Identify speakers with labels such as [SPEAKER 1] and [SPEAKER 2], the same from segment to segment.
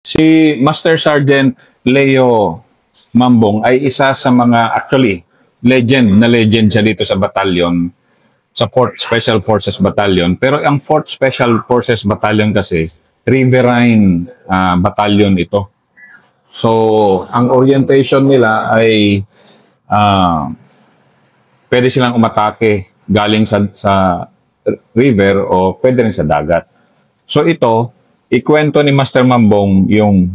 [SPEAKER 1] Si Master Sergeant Leo Mambong ay isa sa mga actually legend siya dito sa batalyon, sa 4th Special Forces Battalion. Pero ang 4th Special Forces Battalion kasi Riverine Battalion ito. So, ang orientation nila ay pwede silang umatake galing sa river o pwede rin sa dagat. So ito, ikwento ni Master Mambong yung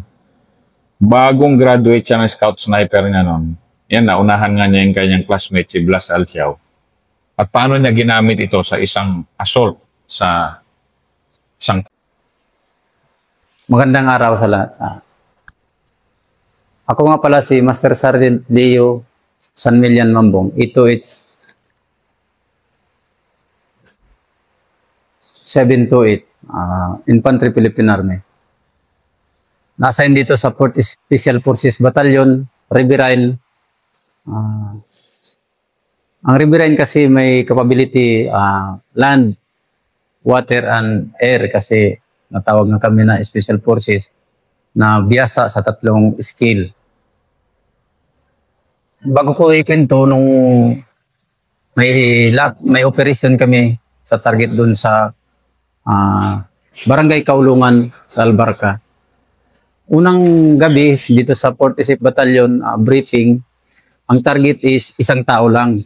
[SPEAKER 1] bagong graduate siya ng scout sniper niya noon. Yan, naunahan nga niya yung kanyang classmate si Blas Alciao. At paano niya ginamit ito sa isang assault sa isang...
[SPEAKER 2] Magandang araw sa lahat. Ako nga pala si Master Sergeant Leo Sanmillan Mambong. Ito it's 728 Infantry Philippine Army. Nasa dito sa 4th Special Forces Battalion, Riverine. Ang Riverine kasi may capability land, water, and air kasi natawag na kami na Special Forces na biyasa sa 3 skill. Bago ko ikwento nung may operation kami sa target doon sa Barangay Kaulungan sa Albarca. Unang gabi dito sa 46th Battalion briefing, ang target is isang tao lang.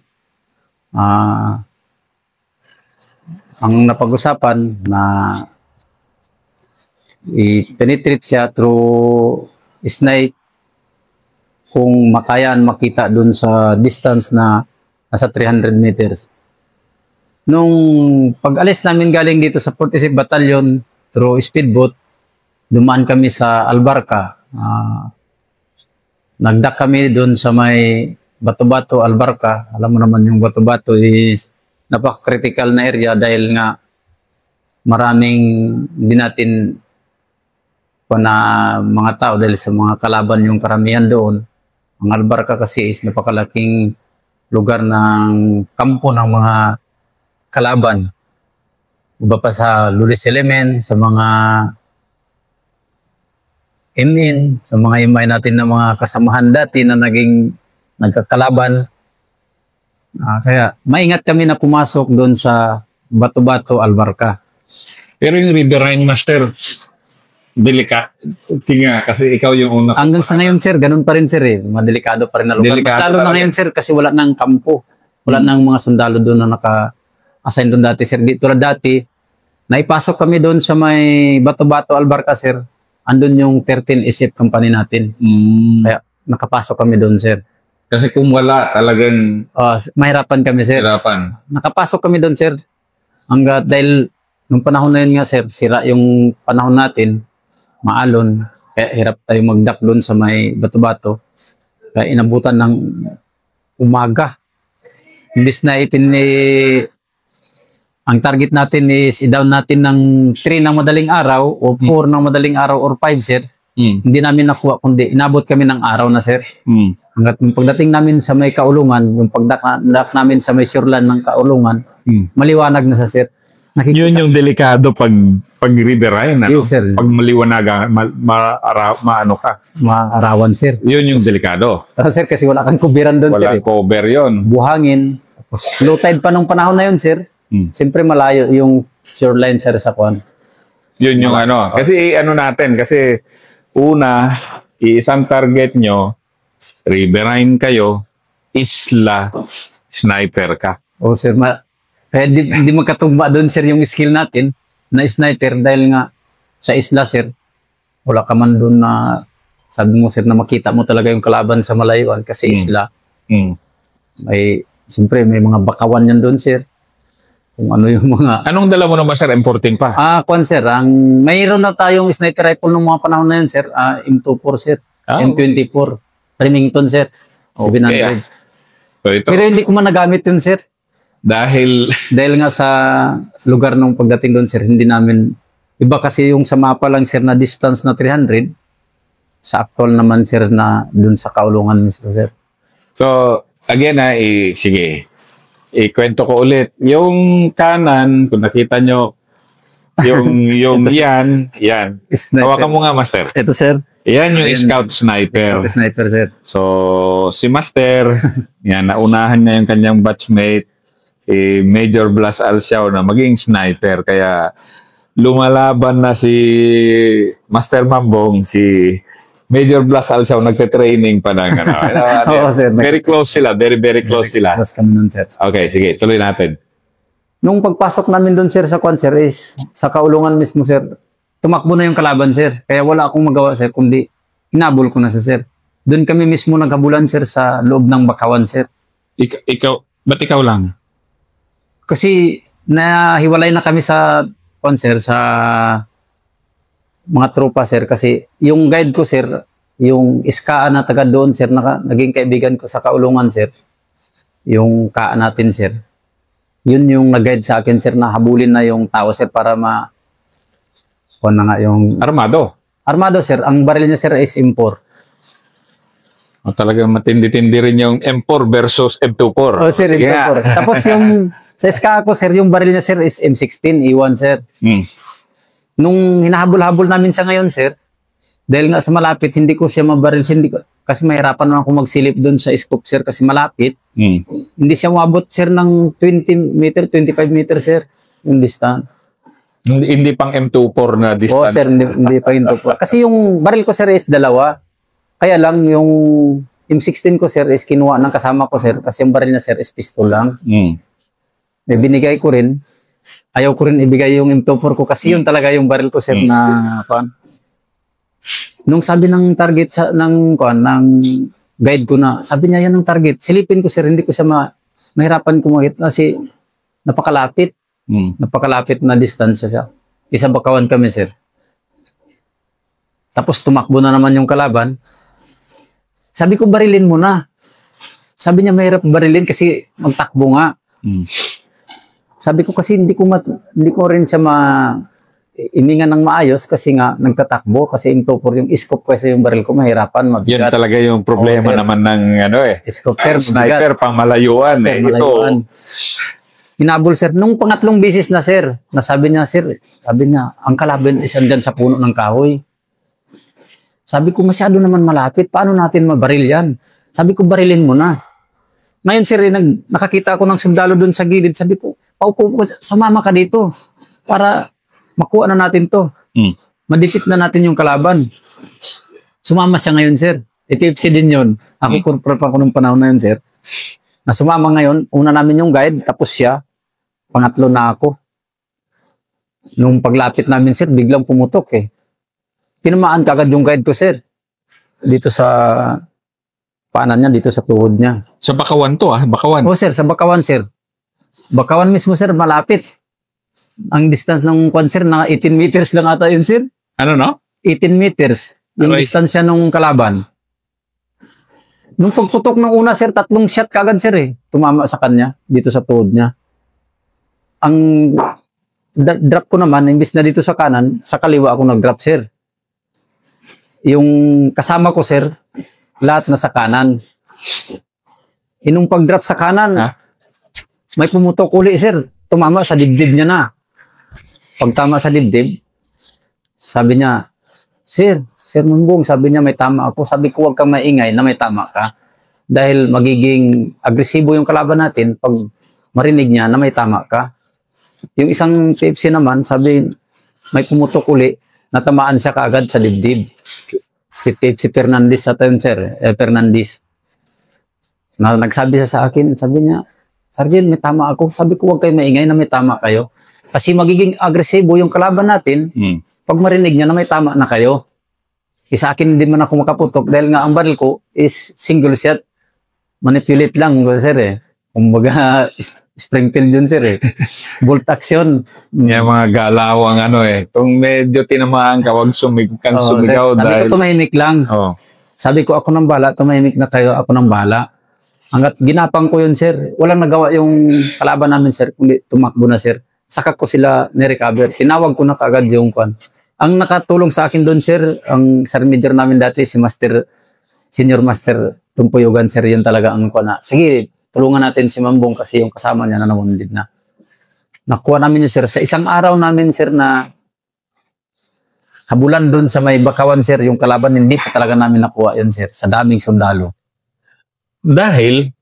[SPEAKER 2] Ang napag-usapan na i-penetrate siya through snipe kung makayaan makita dun sa distance na nasa 300 meters. Nung pag-alis namin galing dito sa 46th Battalion through speedboat, dumaan kami sa Albarca. Nagdak kami doon sa may Bato-Bato, Albarca. Alam mo naman yung Bato-Bato is napaka-critical na area dahil nga maraming hindi natin na mga tao dahil sa mga kalaban yung karamihan doon. Ang Albarca kasi is napakalaking lugar ng kampo ng mga kalaban. Iba pa sa Lulis Element, sa mga MN, sa mga imay natin na mga kasamahan dati na nagkakalaban. Kaya maingat kami na pumasok doon sa Bato-Bato, Albarca.
[SPEAKER 1] Pero yung Riverine Master, tinga kasi ikaw yung una.
[SPEAKER 2] Hanggang sa ngayon sir, ganun pa rin sir eh. Madelikado pa rin na lugar. Lalo na ngayon sir kasi wala nang kampo. Wala nang mga sundalo doon na naka-assign doon dati sir. Tulad dati, naipasok kami doon sa may Bato-Bato, Albarca sir. Andun yung 13 SF company natin. Kaya nakapasok kami doon sir.
[SPEAKER 1] Kasi kung wala, talagang...
[SPEAKER 2] mahirapan kami sir. Nakapasok kami doon sir. Hanggat dahil nung panahon na yun nga sir, sira yung panahon natin, maalon, kaya hirap tayo magdak doon sa may Bato-Bato. Kaya inabutan ng umaga. Imbis na ang target natin is i-down natin ng 3 ng madaling araw o 4 ng madaling araw or 5 sir. Hindi namin nakuha kundi inabot kami ng araw na sir. Hanggat pagdating namin sa may Kaulungan, yung pagdak namin sa may shoreline ng Kaulungan, maliwanag na sa sir.
[SPEAKER 1] Yun yung delikado pag riverine, ano?
[SPEAKER 2] Yes, sir.
[SPEAKER 1] Pag maliwanaga, maano ka.
[SPEAKER 2] Maarawan sir.
[SPEAKER 1] Yun yung delikado.
[SPEAKER 2] Pero sir, kasi wala kang kubiran doon.
[SPEAKER 1] Wala cover yun.
[SPEAKER 2] Buhangin. Low tide pa nung panahon na yun sir. Siyempre malayo yung shoreline sir sa kwan.
[SPEAKER 1] Yun yung ano. Kasi ano natin, kasi una, isang target nyo, riverine kayo, isla, sniper ka.
[SPEAKER 2] O sir, kaya di magkatugma doon sir yung skill natin na sniper dahil nga sa isla sir, wala ka man doon na sabi mo sir na makita mo talaga yung kalaban sa malayuan kasi isla. Siyempre may mga bakawan yan doon sir. Kung ano yung mga...
[SPEAKER 1] Anong dala mo naman sir? M14 pa?
[SPEAKER 2] Kwan sir, mayroon na tayong sniper rifle ng mga panahon na yun sir. M24 sir, M24, Remington sir, 700.
[SPEAKER 1] So, ito.
[SPEAKER 2] Pero hindi ko man nagamit yun sir.
[SPEAKER 1] Dahil
[SPEAKER 2] nga sa lugar nung pagdating doon sir, hindi namin... Iba kasi yung sa mapa lang sir na distance na 300, sa actual naman sir na doon sa Kaulungan mismo sir.
[SPEAKER 1] So, again sige. Ikwento ko ulit. Yung kanan, kung nakita nyo, yung yan.
[SPEAKER 2] Sniper.
[SPEAKER 1] Hawakan mo nga, Master.
[SPEAKER 2] Ito, sir.
[SPEAKER 1] Yan yung Scout Sniper.
[SPEAKER 2] Scout Sniper, sir.
[SPEAKER 1] So, si Master, yan, naunahan niya yung kanyang batchmate, si Major Blas Alciao na maging sniper. Kaya, lumalaban na si Master Mambong, si Major Blas Alciao, nagte-training pa ng ano.
[SPEAKER 2] Oo, sir.
[SPEAKER 1] Very close sila. Very close sila.
[SPEAKER 2] Close kami nun, sir.
[SPEAKER 1] Okay, sige. Tuloy natin.
[SPEAKER 2] Nung pagpasok namin doon, sir, sa kwan, sir, is sa kaulungan mismo, sir, tumakbo na yung kalaban, sir. Kaya wala akong magawa, sir, kundi hinabol ko na sa sir. Doon kami mismo naghabulan, sir, sa loob ng bakawan, sir.
[SPEAKER 1] Ba't ikaw lang?
[SPEAKER 2] Kasi nahiwalay na kami sa kwan, sir, sa mga tropa, sir. Kasi yung guide ko, sir, yung iska na taga doon, sir, naging kaibigan ko sa kaulungan, sir. Yung kaa natin, sir. Yun yung nag-guide sa akin, sir, na habulin na yung tao, sir, para kung na nga yung...
[SPEAKER 1] Armado.
[SPEAKER 2] Armado, sir. Ang baril niya, sir, is M4.
[SPEAKER 1] Talagang matindi-tindi rin yung M4 versus M24.
[SPEAKER 2] Oh, sir,
[SPEAKER 1] sige
[SPEAKER 2] M24. Tapos yung sa SK ko, sir, yung baril niya, sir, is M16, E1, sir. Nung hinahabol-habol namin siya ngayon, sir, dahil nga sa malapit, hindi ko siya mabaril. Kasi mahirapan naman ako magsilip doon sa scope, sir, kasi malapit. Hindi siya umabot, sir, ng 20 meter, 25 meter, sir, yung distance.
[SPEAKER 1] Hindi pang M24 na distance.
[SPEAKER 2] Oo, sir, hindi pa yung M24. Kasi yung baril ko, sir, is dalawa. Kaya lang, yung M16 ko, sir, is kinuha ng kasama ko, sir, kasi yung baril niya, sir, is pistol lang. May binigay ko rin. Ayaw ko rin ibigay yung M24 ko kasi yun talaga yung baril ko, sir, na nung sabi ng target ng guide ko na, sabi niya yan ang target. Silipin ko, sir, hindi ko siya mahirapan kumahit kasi napakalapit. Napakalapit na distansya siya. Isa bakawan kami, sir. Tapos tumakbo na naman yung kalaban. Sabi ko, barilin mo na. Sabi niya, mahirap barilin kasi magtakbo nga. Sabi ko kasi hindi ko rin siya imingan ng maayos kasi nga nagtatakbo kasi yung scope kasi yung baril ko mahirapan, mabigat.
[SPEAKER 1] Yan talaga yung problema naman ng
[SPEAKER 2] scope,
[SPEAKER 1] sniper pang malayuan.
[SPEAKER 2] Sir, malayuan. Hinabol, sir. Nung pangatlong bisis na, sir, nasabi niya, sir, sabi niya, ang kalaban is andyan sa puno ng kahoy. Sabi ko, masyado naman malapit. Paano natin mabaril yan? Sabi ko, barilin mo na. Ngayon, sir, nakakita ako ng sundalo doon sa gilid. Sabi ko, paupo, sumama ka dito para makuha na natin to. Madipit na natin yung kalaban. Sumama siya ngayon, sir. FFC din yun. Ako, corporal pa ako nung panahon na yun, sir. Na sumama ngayon, una namin yung guide, tapos siya. Pangatlo na ako. Nung paglapit namin, sir, biglang pumutok eh. Tinamaan kagad yung guide ko, sir. Dito sa paanan niya, dito sa tuhod niya.
[SPEAKER 1] Sa Bakawan to, Bakawan.
[SPEAKER 2] Oo, sir, sa Bakawan, sir. Bakawan mismo, sir, malapit. Ang distance ng kwan, sir, na 18 meters lang ata yun, sir.
[SPEAKER 1] Ano, no?
[SPEAKER 2] 18 meters. Yung distansya nung kalaban. Nung pagputok ng una, sir, 3 shot kagad, sir, eh. Tumama sa kanya, dito sa tuhod niya. Ang drop ko naman, imbis na dito sa kanan, sa kaliwa ako nag-drop, sir. Yung kasama ko, sir, lahat na sa kanan. Nung pag-drop sa kanan, may pumutok uli, sir. Tumama sa dibdib niya na. Pagtama sa dibdib, sabi niya, Sir Mambong, sabi niya may tama ako. Sabi ko, huwag kang maingay na may tama ka. Dahil magiging agresibo yung kalaban natin pag marinig niya na may tama ka. Yung isang PFC naman, sabi, may pumutok uli, natamaan siya kaagad sa dibdib. Si PFC Fernandez sa tayo, sir. Fernandez. Nagsabi siya sa akin, sabi niya, Sergeant, may tama ako. Sabi ko, huwag kayo maingay na may tama kayo. Kasi magiging agresibo yung kalaban natin pag marinig niya na may tama na kayo. Sa akin, hindi man ako makaputok dahil nga ang baril ko is single shot. Manipulate lang, sir, eh. Kumbaga, Springfield yun, sir, eh. Bolt action.
[SPEAKER 1] Yung mga galawang kung medyo tinamaan ka, huwag kang sumigaw.
[SPEAKER 2] Sir, sabi ko, tumahimik lang. Sabi ko, ako nang bahala, tumahimik na kayo, ako nang bahala. Hanggat ginapang ko yun, sir, walang nagawa yung kalaban namin, sir, kundi tumakbo na, sir. Saka ko sila ni-recover. Tinawag ko na kaagad yung kwan. Ang nakatulong sa akin doon, sir, ang sergeant major namin dati, si Senior Master Tumpuyogan, sir, yun talaga ang kwan na. Sige, tulungan natin si Mambong kasi yung kasama niya na nawundid na. Nakuha namin yun, sir. Sa isang araw namin, sir, na habulan doon sa may Bakawan, sir, yung kalaban, hindi pa talaga namin nakuha yun, sir, sa daming sundalo.
[SPEAKER 1] Dahil,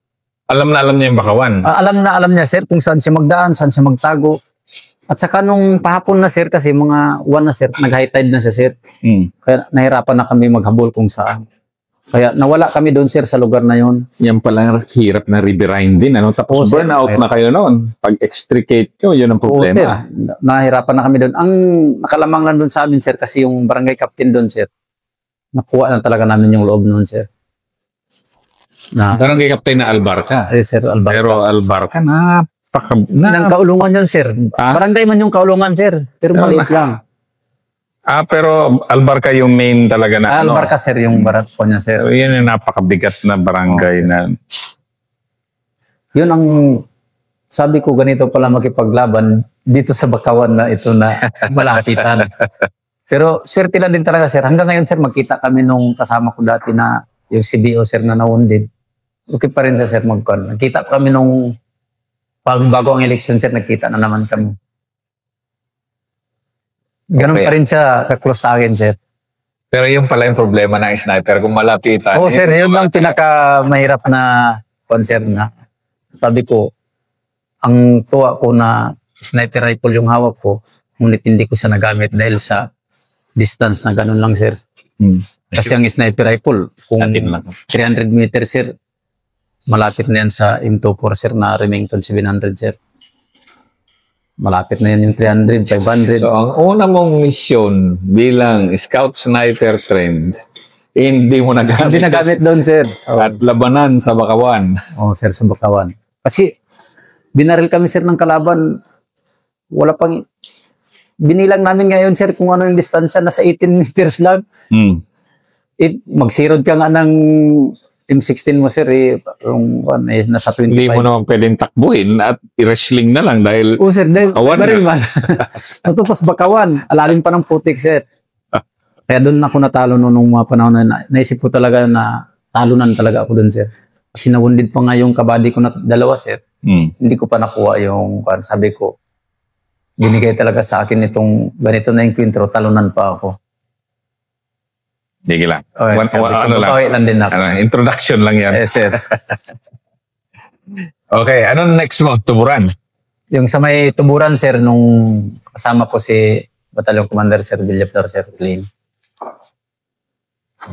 [SPEAKER 1] alam na alam niya yung Bakawan.
[SPEAKER 2] Alam niya, sir, kung saan siya magdaan, saan siya magtago. At saka nung pahapon na, sir, kasi mga 1 na, sir, nag-high tide na siya, sir. Kaya nahirapan na kami maghabol kung saan. Kaya nawala kami doon, sir, sa lugar na yon.
[SPEAKER 1] Yan pala hirap na riverine din. Ano? Tapos burnout na kayo noon. Pag extricate nyo, yun ang problema.
[SPEAKER 2] Sir, nahirapan na kami doon. Ang nakalamang lang doon sa amin, sir, kasi yung barangay captain doon, sir, nakuha na talaga namin yung loob noon, sir.
[SPEAKER 1] Barangay captain na Albarca.
[SPEAKER 2] Sir, Albarca.
[SPEAKER 1] Pero Albarca,
[SPEAKER 2] Nang kaulungan yun, sir. Barangay man yung kaulungan, sir. Pero maliit lang.
[SPEAKER 1] Pero Albarca yung main talaga na.
[SPEAKER 2] Albarca, sir, yung barat po niya, sir.
[SPEAKER 1] So, yan yung napakabigat na barangay na.
[SPEAKER 2] Yun ang sabi ko, ganito pala makipaglaban dito sa Bakawan na ito na malapitan. Pero swerte lang din talaga, sir. Hanggang ngayon, sir, magkita kami nung kasama ko dati na yung CBO, sir, na naundin. Okay pa rin sa sir magkon. Nagkita kami nung bago ang eleksyon, sir, nagkita na naman kami. Ganun pa rin siya ka-close sa akin, sir.
[SPEAKER 1] Pero yung pala yung problema ng sniper, kung malapitan.
[SPEAKER 2] Oo, sir, yun lang pinaka-mahirap na concern na. Sabi ko, ang tuwa ko na sniper rifle yung hawak ko, ngunit hindi ko siya nagamit dahil sa distance na ganun lang, sir. Kasi ang sniper rifle, kung 300 meters, sir, malapit na yan sa M24, sir, na Remington 700, sir. Malapit na yan yung 300, 500.
[SPEAKER 1] So, ang una mong misyon bilang scout sniper trend, hindi mo nagamit.
[SPEAKER 2] Hindi nagamit doon, sir.
[SPEAKER 1] At labanan sa Bakawan.
[SPEAKER 2] Sir, sa Bakawan. Kasi, binaril kami, sir, ng kalaban. Wala pang... Binilang namin ngayon, sir, kung ano yung distansya. Nasa 18 meters lang. Magsirod ka nga ng M16 mo, sir, nasa 25.
[SPEAKER 1] Hindi mo naman pwedeng takbuhin at i-wrestling na lang dahil
[SPEAKER 2] sir, dahil baril man. Tapos Bakawan, alalim pa ng putik, sir. Kaya doon ako natalo nung mga panahon na naisip ko talaga na talunan talaga ako doon, sir. Kasi nawundid pa nga yung kabady ko na 2, sir. Hindi ko pa nakuha yung, sabi ko, binigay talaga sa akin itong ganito na yung kwentro, talunan pa ako.
[SPEAKER 1] Sige lang.
[SPEAKER 2] Lang din ako.
[SPEAKER 1] Introduction lang yan.
[SPEAKER 2] Sir.
[SPEAKER 1] Okay, anong next mo? Tuburan?
[SPEAKER 2] Yung sa may Tuburan, sir, nung kasama ko si Battalion Commander, Sir Villapdor, Sir Clean.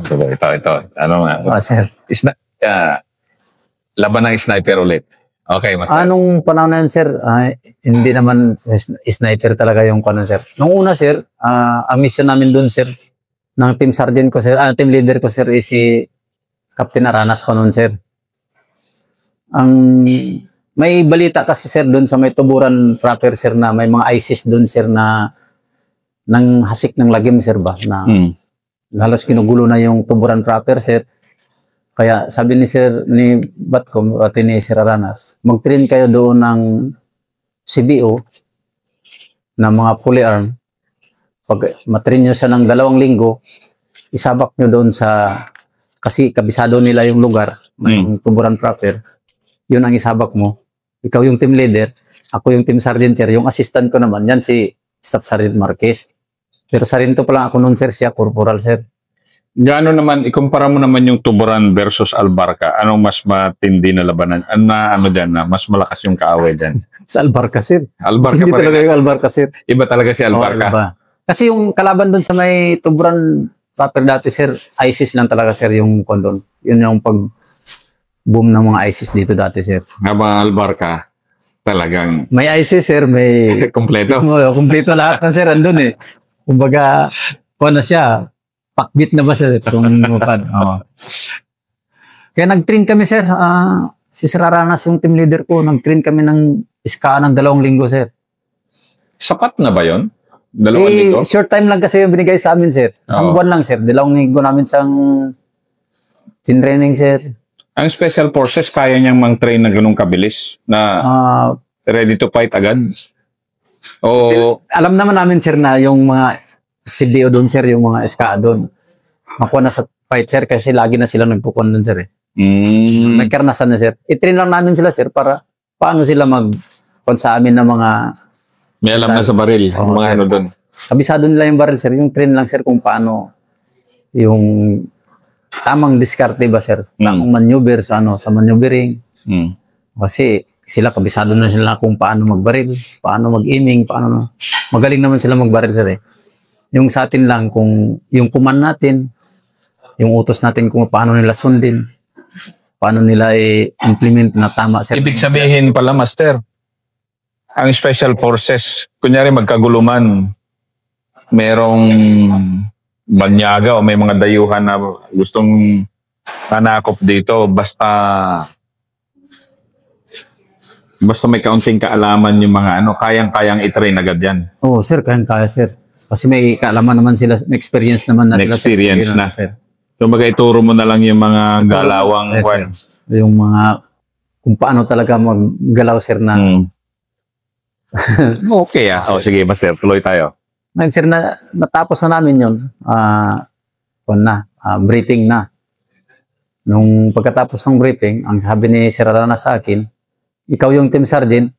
[SPEAKER 1] So, ito. Ano nga?
[SPEAKER 2] Sir.
[SPEAKER 1] Laban ng sniper ulit. Okay, Master.
[SPEAKER 2] Anong panahon na yun, sir? Hindi naman sniper talaga yung kanon, sir. Nung una, sir, ang mission namin dun, sir, ng team sergeant ko, sir, team leader ko, sir, is si Captain Aranas pa nun, sir. May balita kasi, sir, doon sa may Tuburan proper, sir, na may mga ISIS doon, sir, na nang hasik ng lagim, sir, ba? Na halos ginugulo na yung Tuburan proper, sir. Kaya sabi ni Sir, ni Batcom, at ni Sir Aranas, mag-train kayo doon ng CBO na mga fully armed. Pag matrain nyo siya ng 2 linggo, isabak nyo doon sa, kasi kabisado nila yung lugar, yung Tuburan proper, yun ang isabak mo. Ikaw yung team leader, ako yung team sergeant, sir. Yung assistant ko naman, yan si Staff Sergeant Marquez. Pero sarento pa lang ako noon, sir, siya, corporal, sir.
[SPEAKER 1] Gaano naman, ikumpara mo naman yung Tuburan versus Albarca, anong mas matindi na labanan? Ano dyan na, mas malakas yung kaaway dyan?
[SPEAKER 2] Sa Albarca, sir.
[SPEAKER 1] Albarca
[SPEAKER 2] Hindi
[SPEAKER 1] pa rin.
[SPEAKER 2] talaga yung Albarca, sir.
[SPEAKER 1] Iba talaga si Albarca.
[SPEAKER 2] Iba. Kasi yung kalaban doon sa may Tuburan proper dati, sir, ISIS lang talaga, sir, yung kondon. Yun yung pag-boom ng mga ISIS dito dati, sir.
[SPEAKER 1] Habang Albarca, talagang...
[SPEAKER 2] May ISIS, sir, may...
[SPEAKER 1] Kompleto.
[SPEAKER 2] Kompleto lahat na, sir, andun eh. Kumbaga, na siya, pakbit na ba siya? Kaya nag-train kami, sir. Si Sir Aranas, yung team leader ko, nag-train kami ng iska ng 2 linggo, sir.
[SPEAKER 1] Sapat na ba yun? 2 linggo?
[SPEAKER 2] Short time lang kasi yung binigay sa amin, sir. Isang buwan lang, sir. 2 linggo namin sang training, sir.
[SPEAKER 1] Ang Special Forces, kaya niyang mang-train na ganun kabilis? Na ready to fight agad?
[SPEAKER 2] Alam naman namin, sir, na yung mga CBO doon, sir, yung mga SKA doon, makuha na sa fight, sir, kasi lagi na sila nagpukon doon, sir. May karanasan na, sir. I-train lang namin sila, sir, para paano sila sa amin na mga
[SPEAKER 1] May alam na sa baril,
[SPEAKER 2] Oo,
[SPEAKER 1] mga
[SPEAKER 2] sir.
[SPEAKER 1] ano doon.
[SPEAKER 2] Kabisado nila yung baril, sir. Yung train lang, sir, kung paano yung tamang diskarte ba, sir? Tamang maneuver sa sa maneuvering.
[SPEAKER 1] Mm.
[SPEAKER 2] Kasi sila, kabisado na sila kung paano magbaril, paano mag-aiming, paano. Magaling naman sila magbaril, sir, eh. Yung sa atin lang, kung yung command natin, yung utos natin kung paano nila sundin, paano nila i-implement na tama, sir.
[SPEAKER 1] Ibig sabihin pala, Master, ang Special Forces, kunyari magkaguluman, merong banyaga o may mga dayuhan na gustong nanakop dito, basta may kaunting kaalaman yung mga ano, kayang-kayang i-train agad yan.
[SPEAKER 2] Oo, sir, kaya, sir. Kasi may kaalaman naman sila, may experience naman na
[SPEAKER 1] May
[SPEAKER 2] sila, sir.
[SPEAKER 1] experience
[SPEAKER 2] Yun,
[SPEAKER 1] na.
[SPEAKER 2] sir.
[SPEAKER 1] So ituro mo na lang yung mga galawang
[SPEAKER 2] Yes,
[SPEAKER 1] kwan.
[SPEAKER 2] sir. Yung mga, kung paano talaga maggalaw, sir, na.
[SPEAKER 1] Okay O sige, Master, tuloy tayo.
[SPEAKER 2] Ngayon, sir, natapos na namin yun. Briefing na. Nung pagkatapos ng briefing, ang sabi ni Sir Arana sa akin, ikaw yung team sergeant,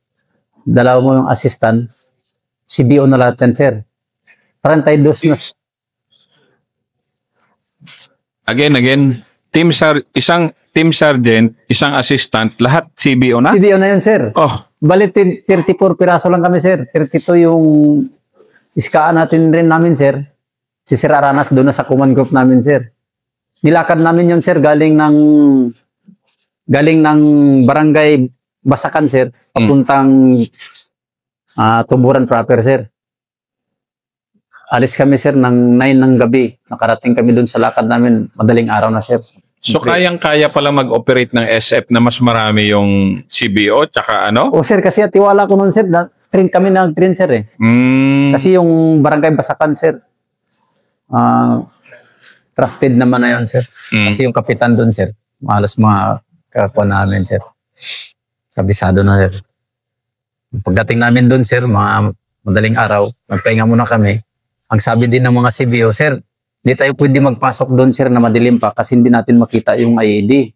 [SPEAKER 2] dalawa mo yung assistant, CBO na lahat yan, sir. 32 na.
[SPEAKER 1] Again, isang team sergeant, isang assistant, lahat CBO na?
[SPEAKER 2] CBO na yun, sir.
[SPEAKER 1] Oh,
[SPEAKER 2] Balit 34 piraso lang kami, sir. 32 yung iskaan natin rin namin, sir. Si Sir Aranas doon na sa command group namin, sir. Nilakad namin yun, sir, galing ng barangay Basakan, sir, papuntang Tuburan proper, sir. Alis kami, sir, ng 9 ng gabi. Nakarating kami doon sa lakad namin. Madaling araw na, sir.
[SPEAKER 1] so kayang-kaya pala mag-operate ng SF na mas marami yung CBO tsaka ano?
[SPEAKER 2] O, sir, kasi tiwala ko noon, sir, train kami nag-train, sir, eh. Kasi yung barangay Basakan, sir, trusted naman na yun, sir. Kasi yung kapitan doon, sir, malas mga kapwa namin, sir. Kabisado na, sir. Pagdating namin doon, sir, mga madaling araw, magpahinga muna kami. Ang sabi din ng mga CBO, sir, hindi tayo pwede magpasok doon, sir, na madilim pa kasi hindi natin makita yung IED.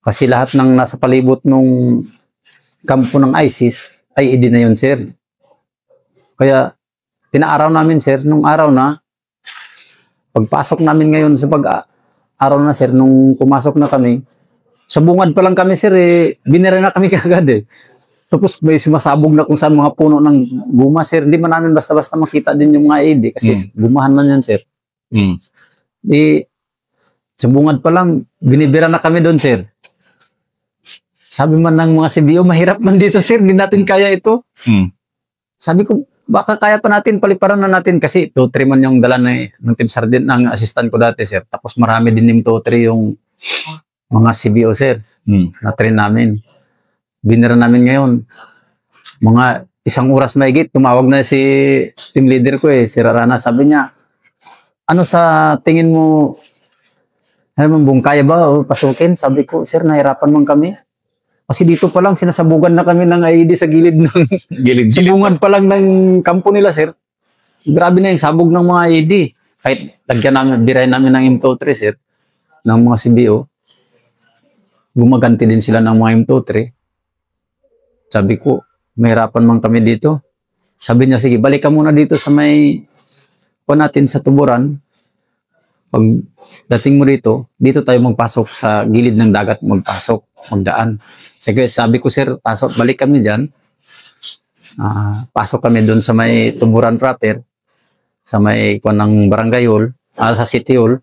[SPEAKER 2] Kasi lahat ng nasa palibot nung kampo ng ISIS, IED na yun, sir. Kaya, pinaaraw namin, sir, nung araw na, pagpasok namin ngayon sa pag-araw na, sir, nung pumasok na kami, sa bungad pa lang kami, sir, binira na kami kagad, eh. Tapos may sumasabog na kung saan mga puno ng guma, sir. Hindi man namin basta-basta makita din yung mga ID kasi gumahan man yan, sir. Sa bungad pa lang, binibira na kami doon, sir. Sabi man ng mga CBO, mahirap man dito, sir. Hindi natin kaya ito. Sabi ko, baka kaya pa natin, paliparan na natin. Kasi 2-3 man yung dala ng team sergeant ng assistant ko dati, sir. Tapos marami din yung 2-3 yung mga CBO, sir. Na-train namin. Binira namin ngayon. Mga 1 oras mahigit, tumawag na si team leader ko, si Rarana. Sabi niya, ano sa tingin mo, Bung, kaya ba pasukin? Sabi ko, sir, nahirapan man kami. Kasi dito pa lang, sinasabugan na kami ng IED sa gilid ng sabungan pa lang ng kampo nila, sir. Grabe na yung sabog ng mga IED. Kahit lagyan namin, birahin namin ng M23, sir, ng mga CBO. Gumaganti din sila ng mga M23. Sabi ko, mahirapan man kami dito. Sabi niya, sige, balik ka muna dito sa may natin sa Tuburan. Pag dating mo dito tayo magpasok sa gilid ng dagat, magdaan. Sabi ko, sir, balik kami dyan. Pasok kami doon sa may Tuburan proper, sa may ng barangay hall, sa city hall.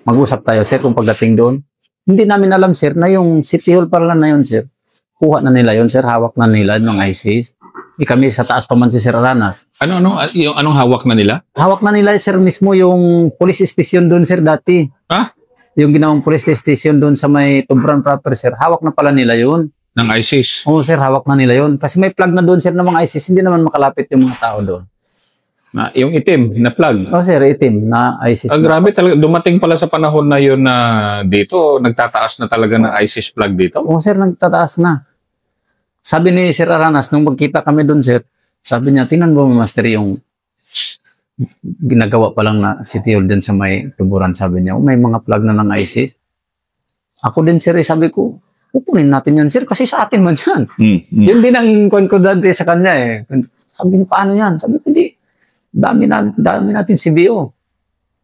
[SPEAKER 2] Mag-usap tayo, sir, kung pagdating doon. Hindi namin alam, sir, na yung city hall pala na yun, sir. Kuha na nila yun, sir. Hawak na nila ng ISIS. Kami sa taas pa man si Sir Aranas.
[SPEAKER 1] Anong hawak na nila?
[SPEAKER 2] Hawak na nila, sir, mismo yung police station doon, sir, dati.
[SPEAKER 1] Ha?
[SPEAKER 2] Yung ginawang police station doon sa may Tuburan proper, sir. Hawak na pala nila yun.
[SPEAKER 1] Ng ISIS?
[SPEAKER 2] Oo, sir, hawak na nila yun. Kasi may plug na doon, sir, ng mga ISIS. Hindi naman makalapit yung mga tao doon.
[SPEAKER 1] Yung itim na plug?
[SPEAKER 2] Oo, sir, itim na ISIS.
[SPEAKER 1] Grabe talaga. Dumating pala sa panahon na yun na dito, nagtataas na talaga ng ISIS plug dito?
[SPEAKER 2] Oo, sir, nagtataas na. Sabi ni Sir Aranas, nung magkita kami doon, sir, sabi niya, tingnan mo, Master, yung ginagawa pa lang na city hall dyan sa may Tuburan. Sabi niya, may mga plug na ng ISIS. Ako din, sir, sabi ko, kukunin natin yan, sir, kasi sa atin man yan. Yun din ang konkodante sa kanya eh. Sabi niya, paano yan? Sabi ko, hindi. Dami natin CBO.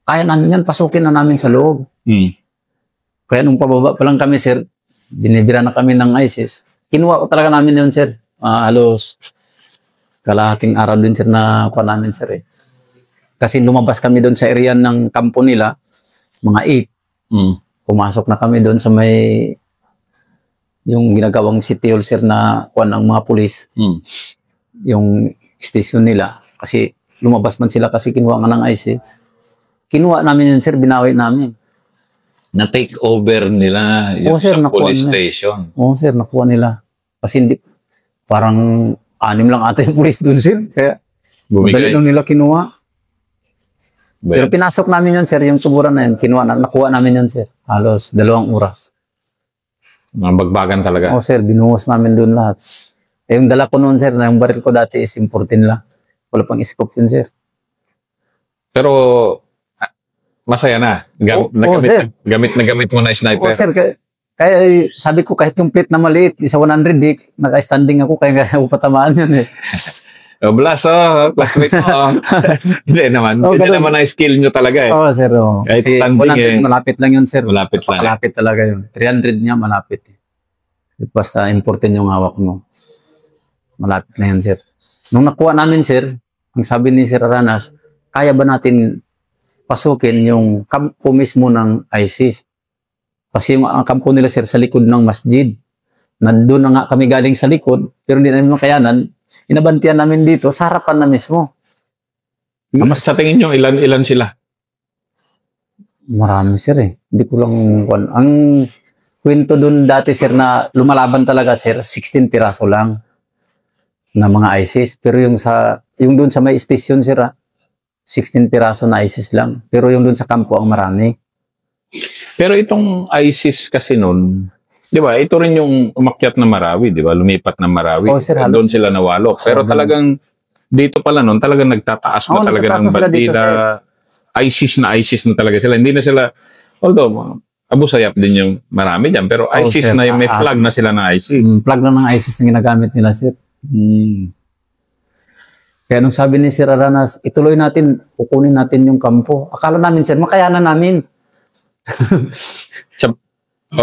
[SPEAKER 2] Kaya namin yan, pasukin na namin sa loob. Kaya nung pababa pa lang kami, sir, binibira na kami ng ISIS. Kinuha ko talaga namin yun, sir. Halos kalahating araw din, sir, na kuha namin, sir eh. Kasi lumabas kami doon sa area ng kampo nila, mga 8. Pumasok na kami doon sa may yung ginagawang city hall, sir, na kuha ng mga pulis. Yung station nila. Kasi lumabas man sila kasi kinuha nga ng ISIS. Kinuha namin yun, sir, binawi namin.
[SPEAKER 3] Na-take over nila yung
[SPEAKER 2] sir,
[SPEAKER 3] sa police station.
[SPEAKER 2] Oo, sir, nakuha nila. Kasi hindi, parang 6 lang ata yung police doon, sir. Kaya, madali lang nila kinuha. Pero pinasok namin yun, sir, yung suburan na yun. Nakuha namin yun, sir. Halos 2 oras.
[SPEAKER 1] Mabagbagan talaga.
[SPEAKER 2] Oo, sir, binuhos namin doon lahat. Yung dala ko noon, sir, na yung baril ko dati is 14 lang. Wala pang scope yun, sir.
[SPEAKER 1] Pero, masaya na. Gamit mo na sniper.
[SPEAKER 2] Oo, sir. Kaya sabi ko, kahit yung plate na maliit, isa 100, naka-standing ako, kaya ako patamaan yun eh.
[SPEAKER 1] Blast, classmate mo. Hindi naman. Hindi naman na skill nyo talaga eh.
[SPEAKER 2] Oo, sir.
[SPEAKER 1] Kahit standing eh.
[SPEAKER 2] Malapit lang yun, sir.
[SPEAKER 1] Malapit lang.
[SPEAKER 2] Malapit talaga yun. 300 niya, malapit eh. Basta important yung hawak mo. Malapit na yun, sir. Nung nakuha namin, sir, ang sabi ni Sir Aranas, kaya ba natin pasukin yung kampo mismo ng ISIS? Kasi yung kampo nila, sir, sa likod ng masjid. Nandun na nga kami galing sa likod, pero hindi namin makayanan. Inabantian namin dito, sa harapan na mismo.
[SPEAKER 1] Mas sa tingin nyo, ilan sila?
[SPEAKER 2] Marami, sir eh. Hindi ko lang... Ang kwento dun dati, sir, na lumalaban talaga, sir, 16 piraso lang na mga ISIS. Pero yung dun sa may station, sir, 16 piraso na ISIS lang. Pero yung dun sa kampo, ang marami.
[SPEAKER 1] Pero itong ISIS kasi nun, di ba, ito rin yung umakyat na Marawi, di ba? Lumipat na Marawi.
[SPEAKER 2] Oh, sir,
[SPEAKER 1] doon sila nawalo. Pero talagang, dito pala nun, talagang nagtataas na talaga ng bandida. ISIS na talaga sila. Hindi na sila, although, Abu Sayyaf din yung marami dyan, pero ISIS sir, na yung may flag na sila ng ISIS.
[SPEAKER 2] Flag na ng ISIS na ginagamit nila, sir. Kaya nung sabi ni Sir Aranas, ituloy natin, kukunin natin yung kampo. Akala namin, sir, makayanan namin.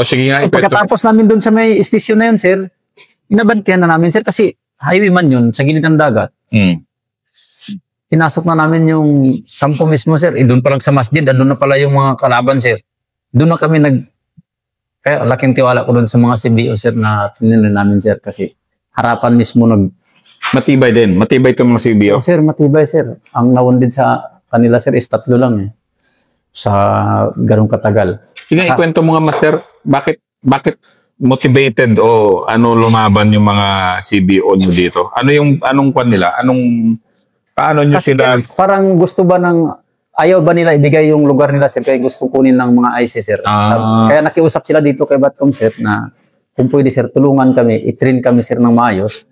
[SPEAKER 1] Sige nga.
[SPEAKER 2] Pagkatapos namin doon sa may station na yun, sir, inabantihan na namin, sir, kasi highway man yun, sa gilid ng dagat. Pinasok na namin yung kampo mismo, sir. Doon pa lang sa masjid, doon na pala yung mga kalaban, sir. Doon na kami kaya laking tiwala ko doon sa mga CBO, sir, na tininin namin, sir, kasi harapan mismo
[SPEAKER 1] Matibay din. Matibay itong mga CBO.
[SPEAKER 2] Sir, matibay, sir. Ang nawundid sa kanila, sir, is 3 lang eh. Sa ganong katagal.
[SPEAKER 1] Sige, ikwento mo nga, Master, bakit motivated o ano lumaban yung mga CBO nyo dito? Anong kwan nila? Paano nyo
[SPEAKER 2] kasi
[SPEAKER 1] sila?
[SPEAKER 2] Parang gusto ba ayaw ba nila ibigay yung lugar nila, sir, kaya gusto kunin ng mga ISIS, sir. Kaya nakiusap sila dito kay Batcom, sir, na kung pwede, sir, tulungan kami, i-train kami, sir, ng maayos.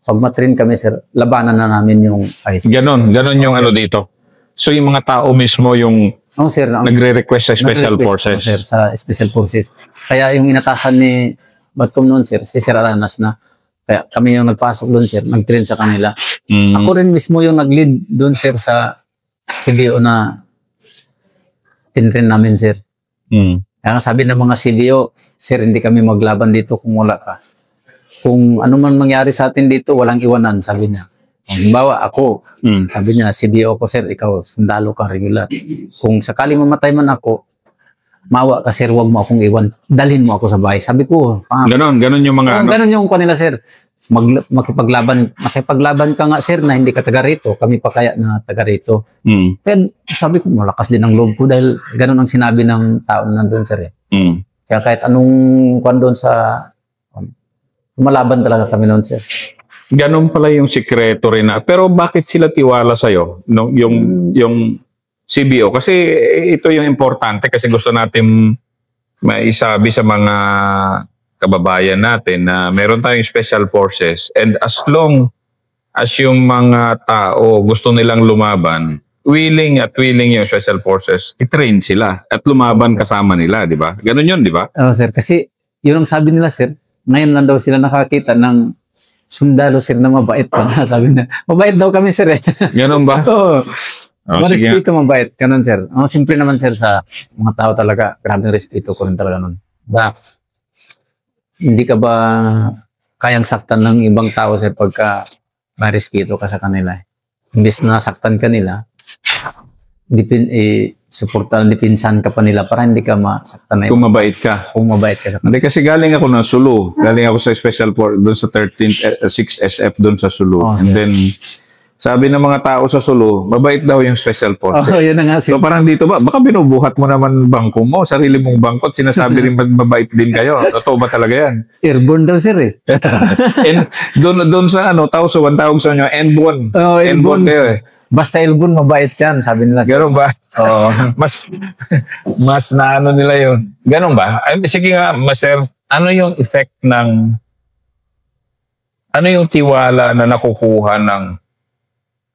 [SPEAKER 2] Pag ma-train kami, sir, labanan na namin yung ISIS.
[SPEAKER 1] Ganon yung ano dito. So yung mga tao mismo yung
[SPEAKER 2] sir,
[SPEAKER 1] nagre-request sa Special Forces.
[SPEAKER 2] Sir, sa Special Forces. Kaya yung inatasan ni Batcom noon, sir, si Sir Aranas na. Kaya kami yung nagpasok doon, sir, nag-train sa kanila. Ako rin mismo yung nag-lead doon, sir, sa CBO na tinrain namin, sir. Kaya sabi ng mga CBO, sir, hindi kami maglaban dito kung wala ka. Kung ano man mangyari sa atin dito, walang iwanan, sabi niya. Halimbawa, ako, sabi niya, CBO ko, sir, ikaw, sundalo ka, regular. Kung sakaling mamatay man ako, mawa ka, sir, huwag mo akong iwan. Dalhin mo ako sa bahay. Sabi ko,
[SPEAKER 1] ganon yung mga...
[SPEAKER 2] Ganon yung kanila, sir. Makipaglaban ka nga, sir, na hindi ka taga rito. Kami pa kaya na taga rito. Kaya sabi ko, malakas din ang loob ko dahil ganon ang sinabi ng tao nandun, sir. Kaya kahit anong kwan doon sa... Malaban talaga kami noon, sir.
[SPEAKER 1] Ganon pala yung sikreto rin na. Pero bakit sila tiwala sa'yo? No? Yung CBO? Kasi ito yung importante kasi gusto natin maisabi sa mga kababayan natin na meron tayong Special Forces and as long as yung mga tao gusto nilang lumaban, willing yung Special Forces, i-train sila at lumaban kasama nila, di ba? Ganon yun, di ba?
[SPEAKER 2] Sir. Kasi yun ang sabi nila, sir. ngayon lang daw sila nakakita ng sundalo, sir, na mabait pa na. Sabi na, mabait daw kami, sir, eh.
[SPEAKER 1] Ganun ba?
[SPEAKER 2] Oo.
[SPEAKER 1] Sige.
[SPEAKER 2] Respeto, mabait. Ganun, sir. Simple naman, sir, sa mga tao talaga. Grabe respeto ko rin talaga nun. Hindi ka ba kayang saktan ng ibang tao, sir, pagka may respeto ka sa kanila? Imbes na saktan ka nila, suportahan, dipinsan ka pa nila para hindi ka masaktan na
[SPEAKER 1] Kung mabait ka.
[SPEAKER 2] Kung mabait ka sa kanila.
[SPEAKER 1] Hindi, kasi galing ako ng Sulu. Galing ako sa Special Force, doon sa 13th, 6SF doon sa Sulu.
[SPEAKER 2] Oh,
[SPEAKER 1] And then, sabi ng mga tao sa Sulu, mabait daw yung Special Force.
[SPEAKER 2] Oh, yun na nga, sir.
[SPEAKER 1] So parang dito ba, baka binubuhat mo naman bangko mo, sarili mong bangko, at sinasabi rin mabait din kayo. Totoo ba talaga yan?
[SPEAKER 2] Airborne daw, sir, eh.
[SPEAKER 1] And doon sa tauso, ang tawag sa inyo, N-Bon.
[SPEAKER 2] Oh,
[SPEAKER 1] N-Bon kayo eh.
[SPEAKER 2] Basta Airborne, mabait yan, sabi nila. Sir.
[SPEAKER 1] Ganun ba? Mas na ano nila yun. Ganun ba? Ay, sige nga, Master, ano yung effect ng, ano yung tiwala na nakukuha ng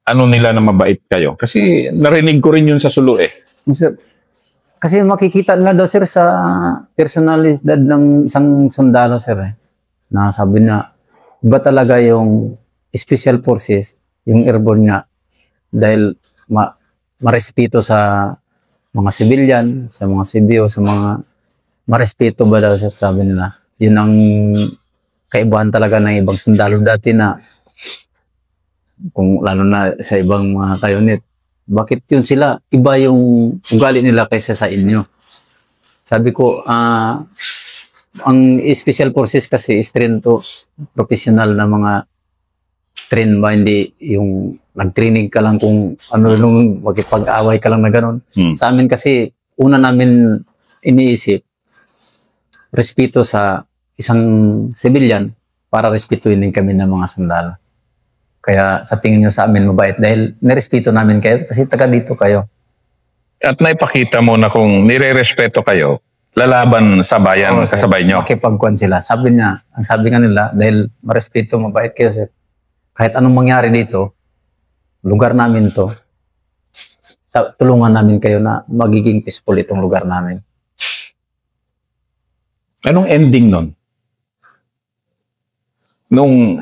[SPEAKER 1] ano nila na mabait kayo? Kasi narinig ko rin yun sa Sulu eh.
[SPEAKER 2] Sir, kasi makikita nila daw, sir, sa personalidad ng isang sundalo, sir, eh, na sabi na, iba talaga yung special forces, yung airborne nga, dahil marespeto sa mga civilian, sa mga civil, sa mga marespeto ba daw, sir, sabi nila. Yun ang kaibahan talaga ng ibang sundalo dati na kung lalo na sa ibang mga kayunit. Bakit yun sila? Iba yung ugali nila kaysa sa inyo. Sabi ko, ang special forces kasi is trained to professional na mga train ba, hindi yung nag-training ka lang kung ano nung magkipag-away ka lang na gano'n. Sa amin kasi, una namin iniisip, respeto sa isang civilian para respetuhin din kami ng mga sundalo. Kaya sa tingin nyo sa amin mabait dahil nirespeto namin kayo kasi taga dito kayo.
[SPEAKER 1] At naipakita mo na kung nire-respeto kayo, lalaban sa bayan, kasabay nyo.
[SPEAKER 2] Makipagkuhan sila. Sabi niya, ang sabi nga nila, dahil marespeto, mabait kayo, sir. Kahit anong mangyari dito, lugar namin to, tulungan namin kayo na magiging peaceful itong lugar namin.
[SPEAKER 1] Anong ending nun?
[SPEAKER 2] Nung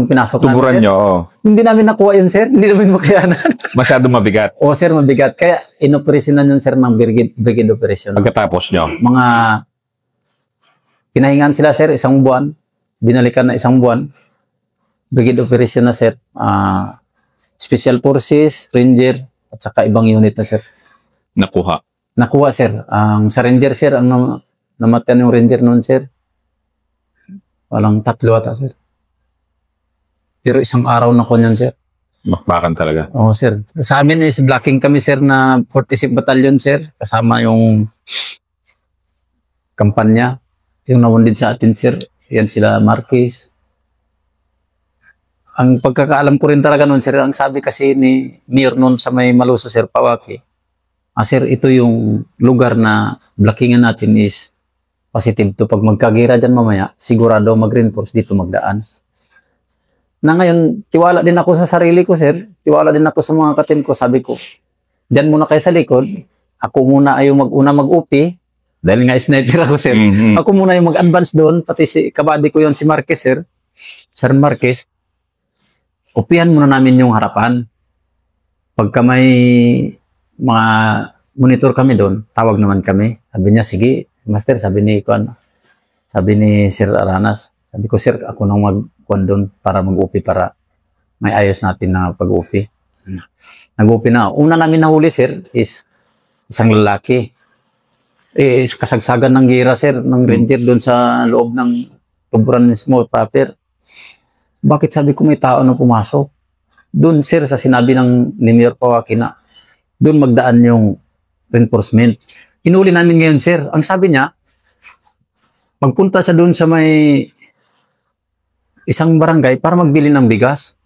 [SPEAKER 2] pinasok
[SPEAKER 1] tuburan
[SPEAKER 2] namin,
[SPEAKER 1] nyo, oh.
[SPEAKER 2] Hindi namin nakuha yun, sir. Hindi namin makayanan.
[SPEAKER 1] Masyado mabigat.
[SPEAKER 2] Oo, sir, mabigat. Kaya inoperasyonan yun, sir, ng brigade operation.
[SPEAKER 1] Pagkatapos nyo?
[SPEAKER 2] Mga pinahingan sila, sir, 1 buwan. Binalikan na 1 buwan. Brigade operation na, sir. Special Forces, Ranger, at saka ibang unit na, sir. Nakuha, sir. Ang sa Ranger, sir, ang namatayan yung Ranger noon, sir. Walang 3 ata, sir. Pero 1 araw na ko yun, sir.
[SPEAKER 1] Bakbakan talaga.
[SPEAKER 2] Oo, sir. Sa amin is blocking kami, sir, na 46 Battalion, sir. Kasama yung kampanya. Yung nawundid sa atin, sir. Yan sila, Marquez. Ang pagkakaalam ko rin talaga noon, sir, ang sabi kasi ni Mayor noon sa may Maluso, sir, Pawaki, sir, ito yung lugar na blockingan natin is positive to. Pag magkagira dyan mamaya, sigurado mag-reinforce dito magdaan. Na ngayon, tiwala din ako sa sarili ko, sir. Tiwala din ako sa mga katim ko. Sabi ko, dyan muna kayo sa likod. Ako muna ay mag-una mag-upi. Dahil nga sniper ako, sir. Ako muna yung mag-advance doon. Pati si kabady ko yon si Marquez, sir. Sir Marquez. Upihan muna namin yung harapan. Pagka may mga monitor kami doon, tawag naman kami. Sabi niya, sige, Master, sabi ni Sir Aranas. Sabi ko, sir, ako nang mag-kuhan doon para mag-upi para may ayos natin na pag-upi. Nag-upi na. Una namin nahuli, sir, is isang lalaki. Kasagsagan ng gira, sir, ng Ranger doon sa loob ng tuburan mismo, proper. Bakit sabi ko may tao na pumasok? Doon, sir, sa sinabi ng ni Mayor Pawaki na doon magdaan yung reinforcement. Hinuli namin ngayon, sir. Ang sabi niya, magpunta sa doon sa may isang barangay para magbili ng bigas.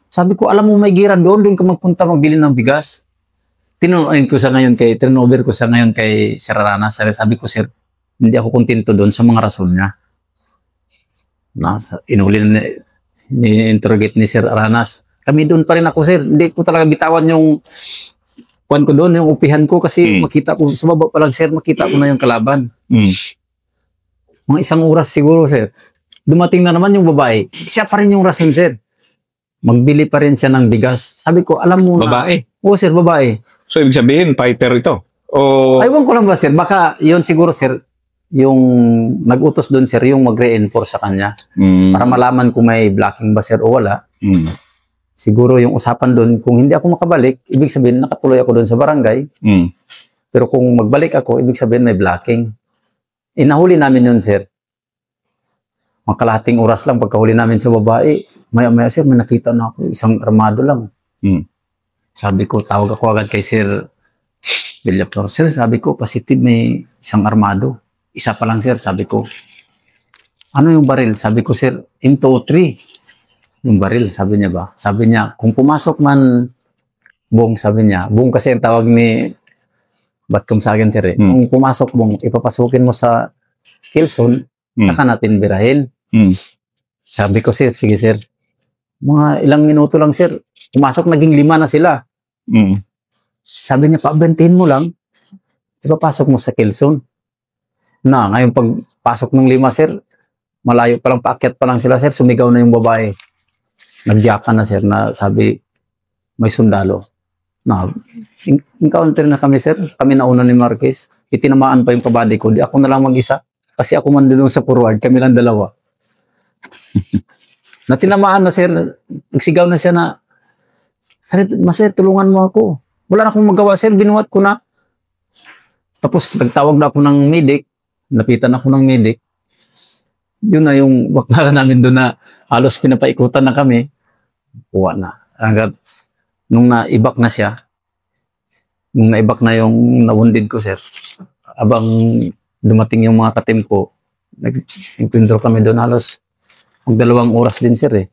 [SPEAKER 2] Sabi ko, alam mo may gira doon ka magpunta magbili ng bigas. Turnover ko sa ngayon kay Sir Aranas. Sabi ko, sir, hindi ako kontento doon sa mga rason niya. Ni-interrogate ni Sir Aranas. Kami doon pa rin ako, sir. Hindi ko talaga bitawan yung kuwan ko doon, yung upihan ko kasi makita ko, sa baba pa lang, sir, makita ko na yung kalaban. Mga 1 oras siguro, sir. Dumating na naman yung babae. Siya pa rin yung rason, sir. Magbili pa rin siya ng bigas. Sabi ko, alam mo na.
[SPEAKER 1] Babae.
[SPEAKER 2] Oo, sir, babae.
[SPEAKER 1] So, ibig sabihin, fighter ito. O,
[SPEAKER 2] Aywan ko lang ba, sir? Baka yun siguro, sir, yung nag-utos doon, sir, yung mag-reinforce sa kanya. Para malaman kung may blocking ba, sir, o wala. Siguro yung usapan doon, kung hindi ako makabalik, ibig sabihin, nakatuloy ako doon sa barangay. Pero kung magbalik ako, ibig sabihin, may blocking. Nahuli namin yun, sir. Makalahating oras lang pagkahuli namin sa babae. Maya-maya, sir, may nakita na ako. Isang armado lang. Sabi ko, tawag ako agad kay Sir Villaflor. Sir, sabi ko, positive may isang armado. Isa pa lang, sir, sabi ko. Ano yung baril? Sabi ko, sir, M203. Yung baril, sabi niya ba? Sabi niya, kung pumasok man, Bong, sabi niya. Bong kasi ang tawag ni Batcom sa akin, sir. Kung pumasok, Bong, ipapasukin mo sa Kilson, saka natin birahin. Sabi ko, sir, sige, sir. Mga ilang minuto lang, sir. Pumasok, naging 5 na sila. Sabi niya, paabentihin mo lang. Ipapasok mo sa Kilson. Na, ngayon pagpasok ng 5, sir, malayo pa lang, paakyat pa lang sila, sir. Sumigaw na yung babae. Nagyaka na, sir, na sabi, may sundalo. Na, encounter na kami, sir. Kami nauna ni Marquez. Itinamaan pa yung pabadi ko. Di ako na lang mag-isa. Kasi ako man doon sa forward. Kami lang 2. Na tinamaan na, sir. Nagsigaw na siya na, sir, tulungan mo ako. Wala na akong magawa, sir. Binuhat ko na. Tapos, nagtawag na ako ng medic. Napitan ako ng medic. Yun na yung bakbakan namin doon na halos pinapaikutan na kami. Kuha na. Hanggang nung naibak na siya, nung naibak na yung nawundid ko, sir, abang dumating yung mga katim ko, nag-encounter kami doon halos mag 2 oras din, sir, eh.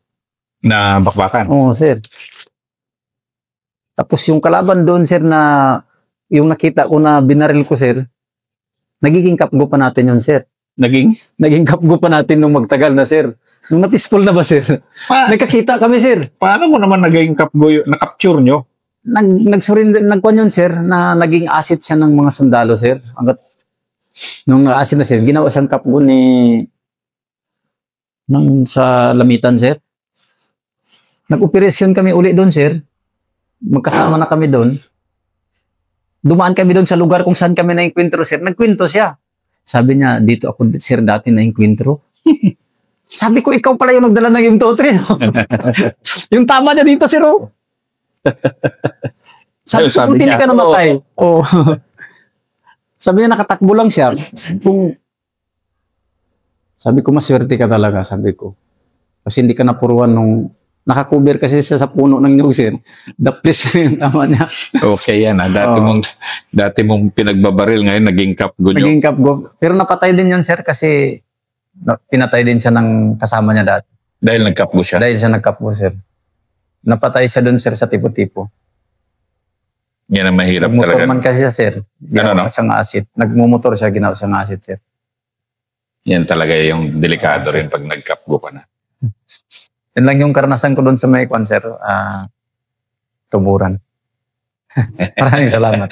[SPEAKER 1] na bakbakan.
[SPEAKER 2] Oo, sir. Tapos yung kalaban doon, sir, na yung nakita ko na binaril ko, sir, nagiging kapgo pa natin yun, sir. Naging kapgo pa natin nung magtagal na, sir. Nung na-peaceful na ba, sir? Nagkakita kami, sir.
[SPEAKER 1] Paano mo naman naging na-capture nyo?
[SPEAKER 2] Nagkuhan yun, sir, na naging asset siya ng mga sundalo, sir. Hanggat nung asset na, sir, ginawa siyang kapgo sa Lamitan, sir. Nag-operasyon kami uli doon, sir. Magkasama na kami doon. Dumaan kami doon sa lugar kung saan kami na-enkwentro, sir. Nagkwento siya. Sabi niya, dito ako, sir, dati na-enkwentro. Sabi ko, ikaw pala yung nagdala ng M203. Yung tama niya dito, sir. Oh. Sabi ko, kung hindi ka namatay. Oh. Sabi niya, nakatakbo lang siya. Sabi ko, maswerte ka talaga, sabi ko. Kasi hindi ka napuruan nung nakakuber kasi siya sa puno ng nyug, sir. The place yung tama niya.
[SPEAKER 1] Okay yan. Dati mong pinagbabaril, ngayon naging kapgo nyo.
[SPEAKER 2] Naging kapgo. Pero napatay din yun, sir, kasi pinatay din siya ng kasama niya dati.
[SPEAKER 1] Dahil nagkapgo siya?
[SPEAKER 2] Dahil siya nagkapgo, sir. Napatay siya dun, sir, sa tipo-tipo.
[SPEAKER 1] Yan ang mahirap
[SPEAKER 2] Nagmotor
[SPEAKER 1] talaga.
[SPEAKER 2] man kasi siya, sir. Ginawa siyang acid. Nagmumotor siya, ginawa siyang acid, sir.
[SPEAKER 1] Yan talaga yung delikado rin pag nagkapgo ka na.
[SPEAKER 2] Yan lang yung karanasan ko doon sa may kwan, sir. Tuburan. Maraming salamat.